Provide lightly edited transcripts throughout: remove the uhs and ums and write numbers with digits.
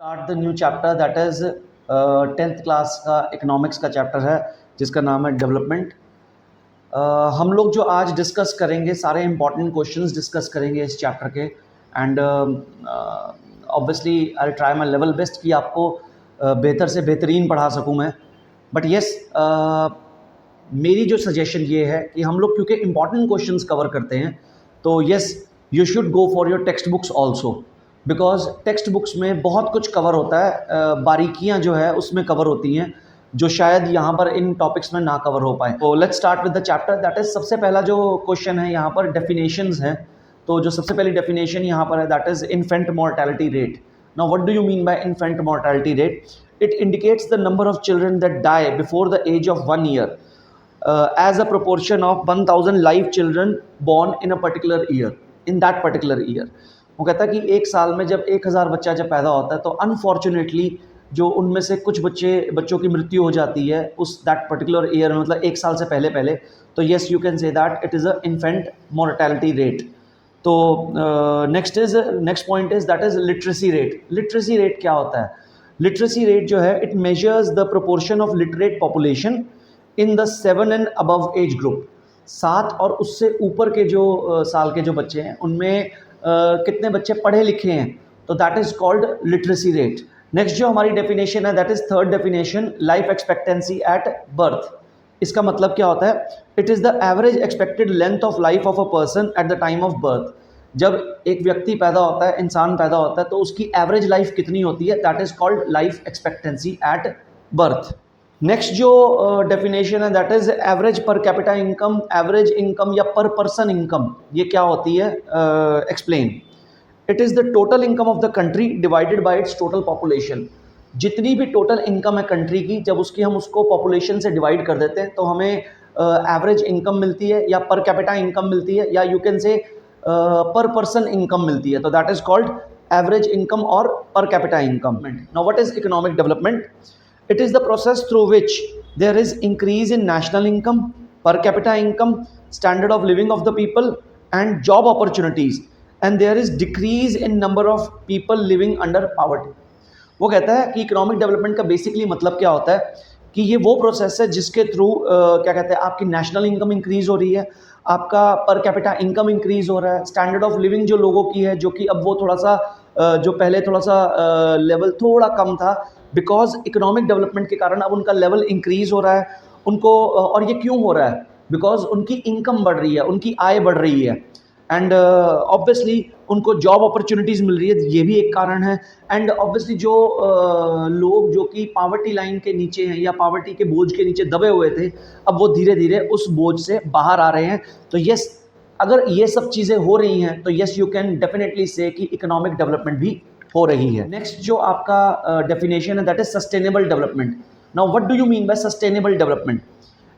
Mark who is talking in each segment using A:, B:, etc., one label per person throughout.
A: Start the new chapter that is 10th class का economics का chapter है जिसका नाम है डेवलपमेंट। हम लोग जो आज डिस्कस करेंगे सारे इंपॉर्टेंट क्वेश्चंस डिस्कस करेंगे इस चैप्टर के and obviously I try my level best कि आपको बेहतर से बेहतरीन पढ़ा सकूं मैं। बट येस मेरी जो सजेशन ये है कि हम लोग क्योंकि इंपॉर्टेंट क्वेश्चंस कवर करते हैं तो yes you should go for your text books also, because text books में बहुत कुछ कवर होता है, बारीकियां जो है उसमें कवर होती हैं जो शायद यहाँ पर इन टॉपिक्स में ना कवर हो पाए। तो let's start with the chapter that is सबसे पहला जो क्वेश्चन है यहाँ पर डेफिनेशंस हैं। तो जो सबसे पहली डेफिनेशन यहाँ पर है that is infant mortality rate. Now what do you mean by infant mortality rate? It indicates the number of children that die before the age of 1 year as a proportion of 1000 live children born in a particular year, in that particular year। वो कहता है कि एक साल में जब 1000 बच्चा जब पैदा होता है तो अनफॉर्चुनेटली जो उनमें से कुछ बच्चों की मृत्यु हो जाती है उस दैट पर्टिकुलर ईयर में, मतलब एक साल से पहले तो yes you can say that it is a infant mortality rate. तो next point is that is literacy rate. Literacy rate क्या होता है? लिटरेसी रेट जो है it measures the proportion of literate population in the 7 and above age group. 7 और उससे ऊपर के जो साल के जो बच्चे हैं उनमें कितने बच्चे पढ़े लिखे हैं, तो that is called literacy rate. Next जो हमारी डेफिनेशन है that is third definition, life expectancy at birth. इसका मतलब क्या होता है? It is the average expected length of life of a person at the time of birth. जब एक व्यक्ति पैदा होता है, इंसान पैदा होता है, तो उसकी एवरेज लाइफ कितनी होती है, that is called life expectancy at birth. Next जो डेफिनेशन है दैट इज एवरेज पर कैपिटा इनकम, एवरेज इनकम या पर पर्सन इनकम। ये क्या होती है? Explain. It is the total income of the country divided by it's total population. जितनी भी टोटल इनकम है कंट्री की, जब हम उसको पॉपुलेशन से डिवाइड कर देते हैं तो हमें एवरेज इनकम मिलती है या पर कैपिटा इनकम मिलती है या यू कैन से पर पर्सन इनकम मिलती है। तो that is called average income और per capita income. Now what is economic development? It is the process through which there is increase in national income, per capita income, standard of living of the people and job opportunities, and there is decrease in number of people living under poverty। वो कहता है कि economic development का basically मतलब क्या होता है कि ये वो प्रोसेस है जिसके थ्रू क्या कहते हैं आपकी नेशनल इनकम इंक्रीज़ हो रही है, आपका पर कैपिटा इनकम इंक्रीज़ हो रहा है, स्टैंडर्ड ऑफ लिविंग जो लोगों की है जो कि अब वो थोड़ा सा जो पहले थोड़ा सा लेवल थोड़ा कम था, बिकॉज इकोनॉमिक डेवलपमेंट के कारण अब उनका लेवल इंक्रीज़ हो रहा है उनको। और ये क्यों हो रहा है? बिकॉज उनकी इनकम बढ़ रही है, उनकी आय बढ़ रही है एंड ऑब्वियसली उनको जॉब अपॉर्चुनिटीज़ मिल रही है, ये भी एक कारण है। एंड ऑब्वियसली जो लोग जो कि पावर्टी लाइन के नीचे हैं या पावर्टी के बोझ के नीचे दबे हुए थे, अब वो धीरे धीरे उस बोझ से बाहर आ रहे हैं। तो यस, अगर ये सब चीज़ें हो रही हैं तो यस यू कैन डेफिनेटली से कि इकोनॉमिक डेवलपमेंट भी हो रही है। नेक्स्ट जो आपका डेफिनेशन है that is sustainable development. Now what do you mean bye sustainable development?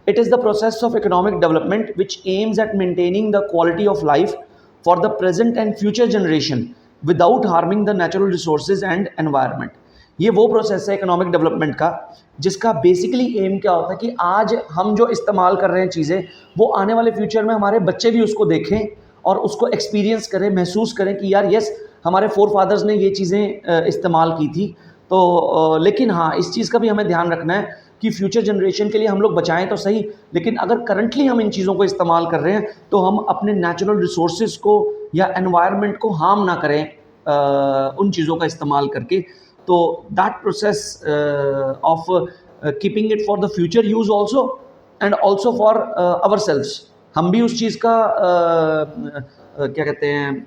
A: It is the process of economic development which aims at maintaining the quality of life for the present and future generation without harming the natural resources and environment। ये वो process है economic development का जिसका basically M क्या होता है कि आज हम जो इस्तेमाल कर रहे हैं चीज़ें, वो आने वाले फ्यूचर में हमारे बच्चे भी उसको देखें और उसको एक्सपीरियंस करें, महसूस करें कि यार यस हमारे फोर फादर्स ने ये चीज़ें इस्तेमाल की थी। तो लेकिन हाँ, इस चीज़ का भी हमें ध्यान रखना है कि फ्यूचर जनरेशन के लिए हम लोग बचाएं तो सही, लेकिन अगर करंटली हम इन चीज़ों को इस्तेमाल कर रहे हैं तो हम अपने नेचुरल रिसोर्सेज को या एनवायरनमेंट को हार्म ना करें उन चीज़ों का इस्तेमाल करके। तो that process of keeping it for the future use also and also for ourselves, हम भी उस चीज़ का क्या कहते हैं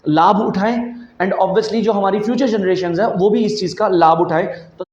A: लाभ उठाएं एंड ऑब्वियसली जो हमारी फ्यूचर जनरेशंस है वो भी इस चीज़ का लाभ उठाएं। तो